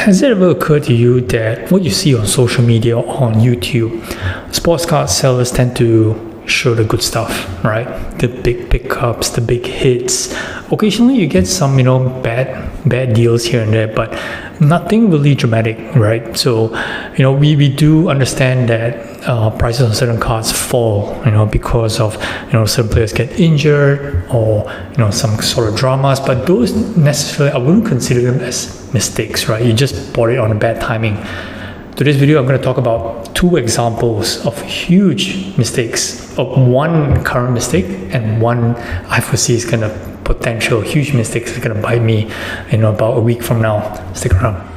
Has it ever occurred to you that what you see on social media or on YouTube, sports car sellers tend to show the good stuff, right? The big pickups, the big hits. Occasionally you get some, bad deals here and there, but nothing really dramatic, right? So, we do understand that prices on certain cars fall, because of, certain players get injured or, some sort of dramas, but those necessarily, I wouldn't consider them as mistakes, right? You just bought it on a bad timing. Today's video, I'm going to talk about two examples of huge mistakes, of one current mistake and one I foresee is going to potential huge mistakes is going to bite me in about a week from now. Stick around.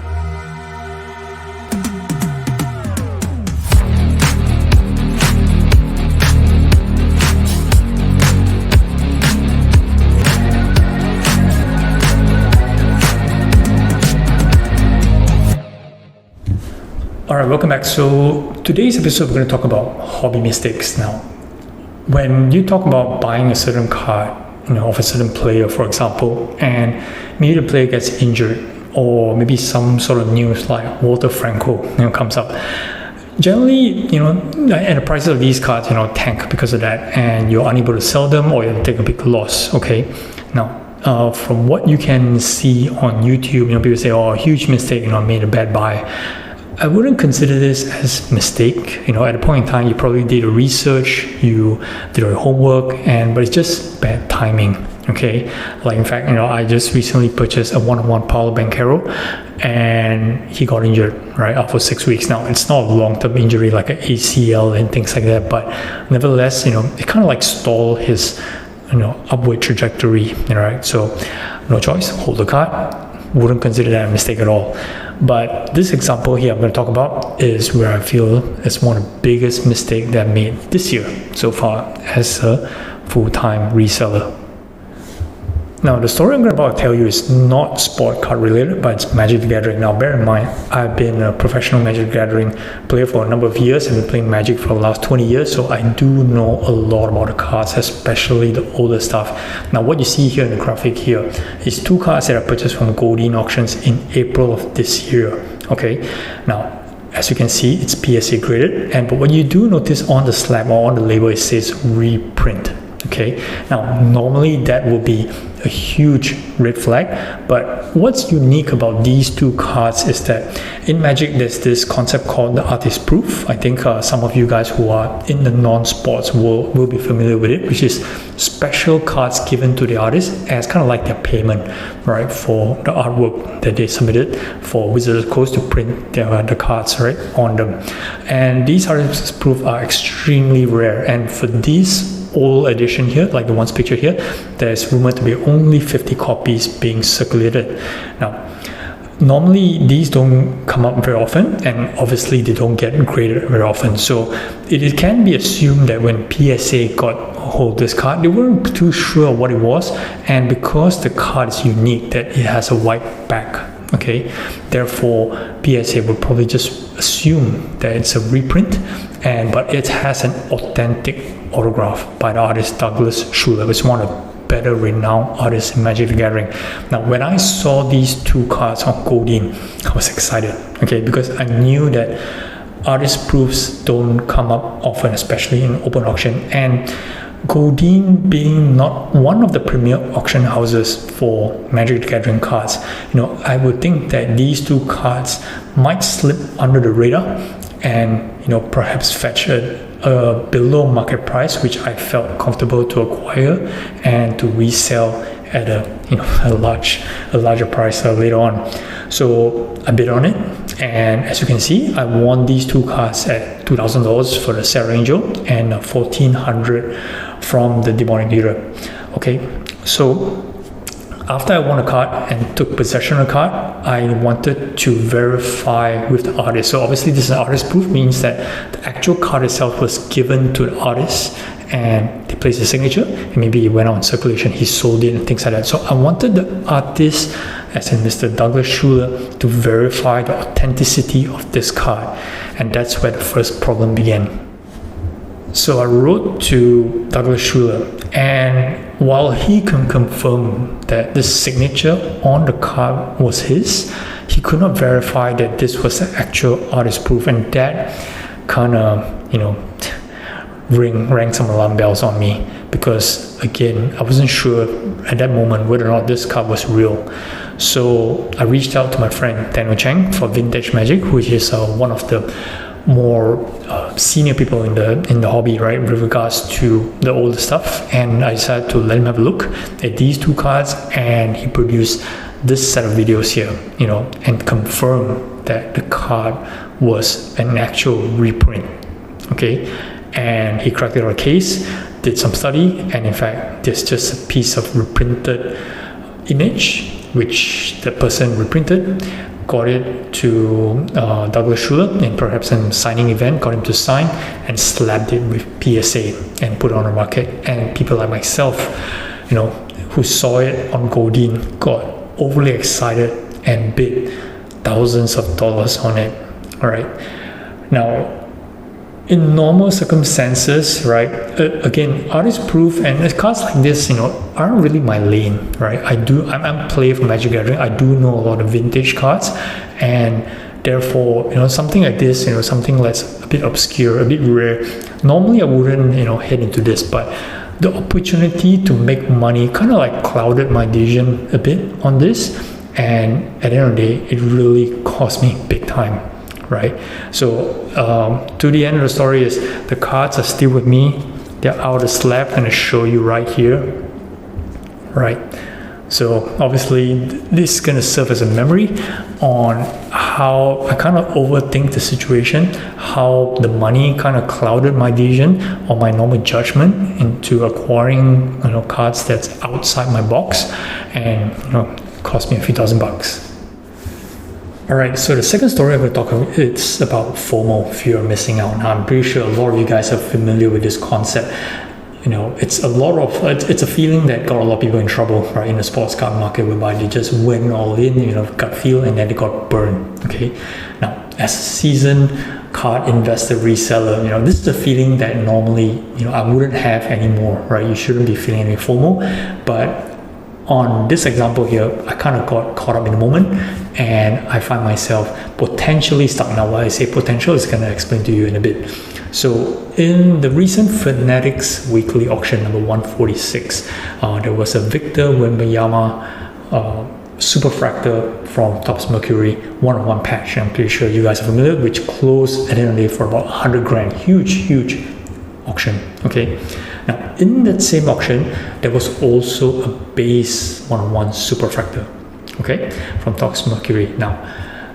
Alright, welcome back. So today's episode we're going to talk about hobby mistakes. Now, when you talk about buying a certain card, of a certain player, for example, and maybe the player gets injured, or maybe some sort of news like Walter Franco, comes up. Generally, and the prices of these cards, tank because of that, and you're unable to sell them, or you take a big loss. Okay, now from what you can see on YouTube, people say, "Oh, huge mistake, made a bad buy." I wouldn't consider this as mistake. At a point in time, you probably did a research, you did your homework, but it's just bad timing. Okay, like in fact, I just recently purchased a one-on-one power bank hero, and he got injured right after 6 weeks. Now it's not a long-term injury like an ACL and things like that, but nevertheless, it kind of like stalled his, upward trajectory. Right, so no choice, hold the card. Wouldn't consider that a mistake at all. But this example here I'm going to talk about is where I feel is one of the biggest mistakes that I made this year so far as a full-time reseller. Now, the story I'm about to tell you is not sport card related, but it's Magic the Gathering. Now, bear in mind, I've been a professional Magic the Gathering player for a number of years. I've been playing Magic for the last 20 years, so I do know a lot about the cards, especially the older stuff. Now, what you see here in the graphic here is two cards that I purchased from Goldin Auctions in April of this year. Okay, now, as you can see, it's PSA graded, but what you do notice on the slab or on the label, it says reprint. Okay, now normally that will be a huge red flag, but what's unique about these two cards is that in Magic there's this concept called the artist proof. I think some of you guys who are in the non-sports world will be familiar with it, which is special cards given to the artist as kind of like their payment, right, for the artwork that they submitted for Wizards of the Coast to print the cards, right, on them. And these artist proof are extremely rare, and for these old edition here, like the ones pictured here, there's rumored to be only 50 copies being circulated. Now, normally these don't come up very often, and obviously they don't get graded very often. So it can be assumed that when PSA got a hold of this card, they weren't too sure what it was, and because the card is unique, that it has a white back. Okay, therefore PSA would probably just assume that it's a reprint, but it has an authentic autograph by the artist Douglas Schuler, which is one of the better renowned artists in Magic the Gathering. Now, when I saw these two cards on Goldin, I was excited, okay, because I knew that artist proofs don't come up often, especially in open auction, and Goldin being not one of the premier auction houses for Magic the Gathering cards, I would think that these two cards might slip under the radar and perhaps fetch a below market price, which I felt comfortable to acquire and to resell at a larger price later on. So I bid on it, and as you can see, I won these two cards at $2,000 for the Sarah Angel and $1,400 from the Demonic Leader. Okay, so after I won a card and took possession of the card, I wanted to verify with the artist. So obviously this is an artist proof, means that the actual card itself was given to the artist and they placed a signature, and maybe it went on circulation, he sold it and things like that. So I wanted the artist, as in Mr. Douglas Schuler, to verify the authenticity of this card, and that's where the first problem began. So I wrote to Douglas Schuler, and while he can confirm that the signature on the card was his, he could not verify that this was the actual artist proof, and that kind of, rang some alarm bells on me, because again, I wasn't sure at that moment whether or not this card was real. So I reached out to my friend Daniel Chang for Vintage Magic, which is one of the more senior people in the hobby, right, with regards to the older stuff. And I decided to let him have a look at these two cards, and he produced this set of videos here, and confirmed that the card was an actual reprint. Okay, and he cracked it on a case, did some study, and in fact, there's just a piece of reprinted image which the person reprinted, got it to Douglas Schuller in perhaps a signing event, got him to sign, and slapped it with PSA and put it on the market. And people like myself, who saw it on Goldin, got overly excited and bid thousands of dollars on it. All right. Now, in normal circumstances, right, again, artist proof and cards like this, aren't really my lane, right? I'm player for Magic Gathering. I do know a lot of vintage cards, and therefore, something like this, something that's a bit obscure, a bit rare, normally I wouldn't, head into this, but the opportunity to make money kind of like clouded my decision a bit on this, and at the end of the day, it really cost me big time. Right, so to the end of the story is the cards are still with me. They're out of the slab, and I show you right here. Right, so obviously this is going to serve as a memory on how I kind of overthink the situation, how the money kind of clouded my decision or my normal judgment into acquiring cards that's outside my box, and cost me a few $1,000. Alright, so the second story I'm going to talk about, it's about FOMO, fear of missing out. Now, I'm pretty sure a lot of you guys are familiar with this concept. It's a feeling that got a lot of people in trouble, right, in the sports card market, whereby they just went all in, gut feel, and then they got burned. Okay, now as a seasoned card investor, reseller, this is a feeling that normally, I wouldn't have anymore, right? You shouldn't be feeling any FOMO, but on this example here, I kind of got caught up in the moment, and I find myself potentially stuck. Now, why I say potential is going to explain to you in a bit. So, in the recent Fanatics Weekly Auction number 146, there was a Victor Wembanyama Superfractor from Topps Mercury one-on-one patch. I'm pretty sure you guys are familiar, which closed at the end of the day for about 100 grand. Huge auction. Okay. Now, in that same auction, there was also a base one-on-one Superfractor, okay, from Topps Mercury. Now,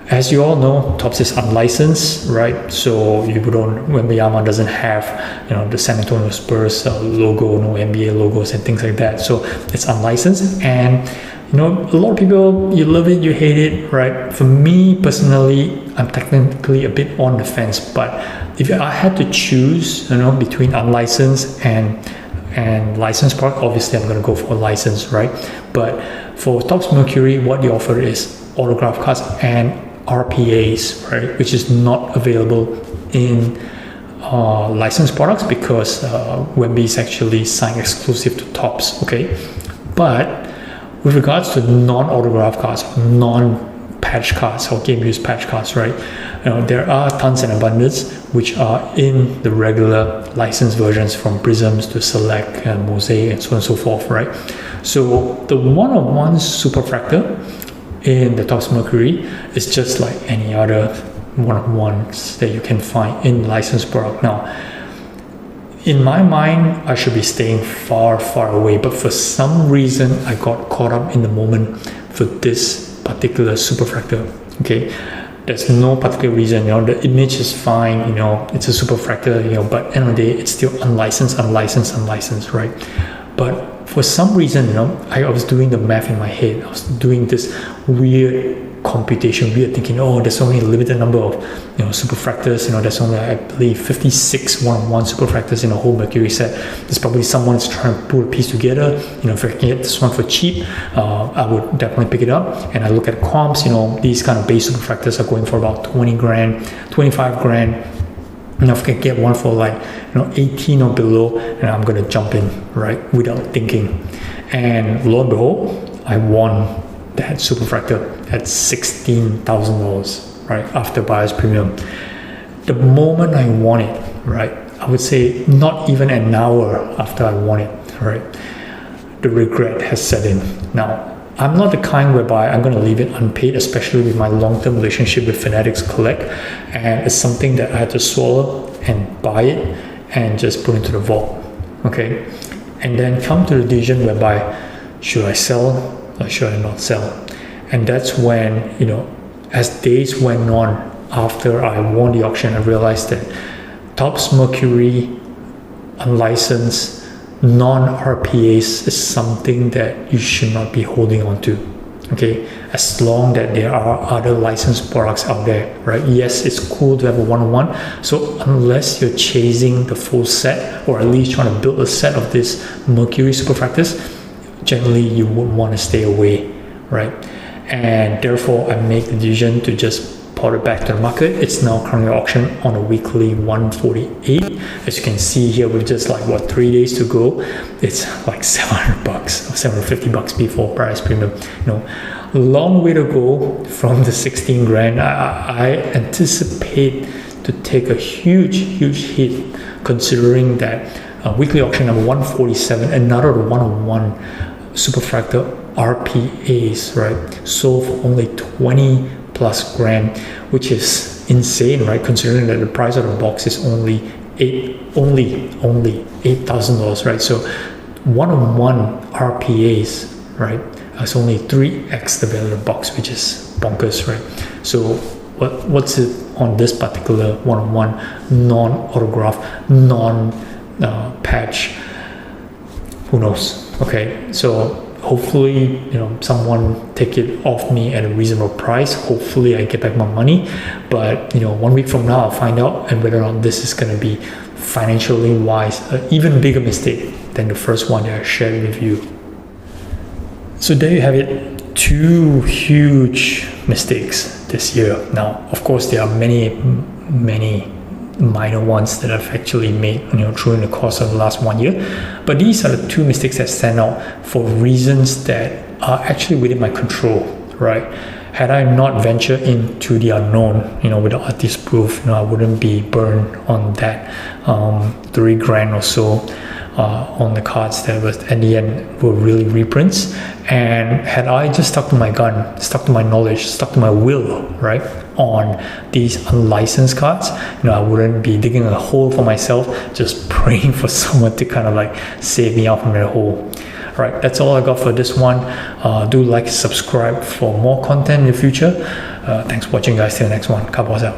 as you all know, Topps is unlicensed, right? So Wembanyama doesn't have, the San Antonio Spurs logo, no NBA logos and things like that. So it's unlicensed, and a lot of people, you love it, you hate it, right? For me personally, I'm technically a bit on the fence, but if I had to choose, between unlicensed and licensed product, obviously I'm going to go for a license, right? But for Topps Mercury, what they offer is autograph cards and RPAs, right? Which is not available in licensed products, because Wemby is actually signed exclusive to Topps, okay? But with regards to non-autograph cards, non-patch cards or game use patch cards, right? There are tons and abundance which are in the regular licensed versions, from Prisms to Select and Mosaic and so on and so forth, right? So the one-on-one Superfractor in the Topps Mercury is just like any other one-on-ones that you can find in licensed product. Now, in my mind, I should be staying far away, but for some reason, I got caught up in the moment for this particular Superfractor. Okay, there's no particular reason. The image is fine. It's a Superfractor. But end of the day, it's still unlicensed, right? But for some reason, I was doing the math in my head. I was doing this weird computation, weird thinking, there's only a limited number of Superfractors. There's only, I believe, 56 one-on-one Superfractors in a whole Mercury set. There's probably someone's trying to pull a piece together. If I can get this one for cheap, I would definitely pick it up. And I look at comps, these kind of base Superfractors are going for about 20 grand, 25 grand. If I can get one for 18 or below, and I'm going to jump in, right, without thinking. And lo and behold, I won that superfractor at $16,000, right, after buyer's premium. The moment I won it, right, I would say not even an hour after I won it, right, the regret has set in. Now, I'm not the kind whereby I'm going to leave it unpaid, especially with my long-term relationship with Fanatics Collect, and it's something that I had to swallow and buy it and just put into the vault, okay? And then come to the decision whereby, should I sell or should I not sell? And that's when, as days went on after I won the auction, I realized that Tops Mercury, unlicensed, non-RPAs is something that you should not be holding on to, okay? As long that there are other licensed products out there, right? Yes, it's cool to have a one-on-one. So unless you're chasing the full set, or at least trying to build a set of this Mercury superfractors, generally you would want to stay away, right? And therefore, I make the decision to just put it back to the market. It's now currently auctioned on a weekly 148. As you can see here, with just 3 days to go, it's like $700 or $750 before price premium. Long way to go from the 16 grand. I anticipate to take a huge hit, considering that weekly auction number 147, another one-on-one superfractor RPAs, right, sold for only 20 plus grand, which is insane, right? Considering that the price of the box is only $8,000, right? So one-on-one RPAs, right, is only 3x the value of the box, which is bonkers, right? So what's it on this particular one-on-one, non-autograph, non-patch? Who knows? Okay, so hopefully, someone take it off me at a reasonable price. Hopefully I get back my money. But, 1 week from now, I'll find out and whether or not this is going to be financially wise, an even bigger mistake than the first one that I shared with you. So there you have it. 2 huge mistakes this year. Now, of course, there are many minor ones that I've actually made during the course of the last 1 year, but these are the 2 mistakes that stand out for reasons that are actually within my control, right? Had I not ventured into the unknown, with the artist proof, I wouldn't be burned on that $3 grand or so on the cards that was at the end were really reprints. And had I just stuck to my gun, stuck to my knowledge, stuck to my will, right, on these unlicensed cards, I wouldn't be digging a hole for myself, just praying for someone to kind of save me out from that hole. All right, that's all I got for this one. Do like, subscribe for more content in the future. Thanks for watching, guys. Till the next one. Kabos out.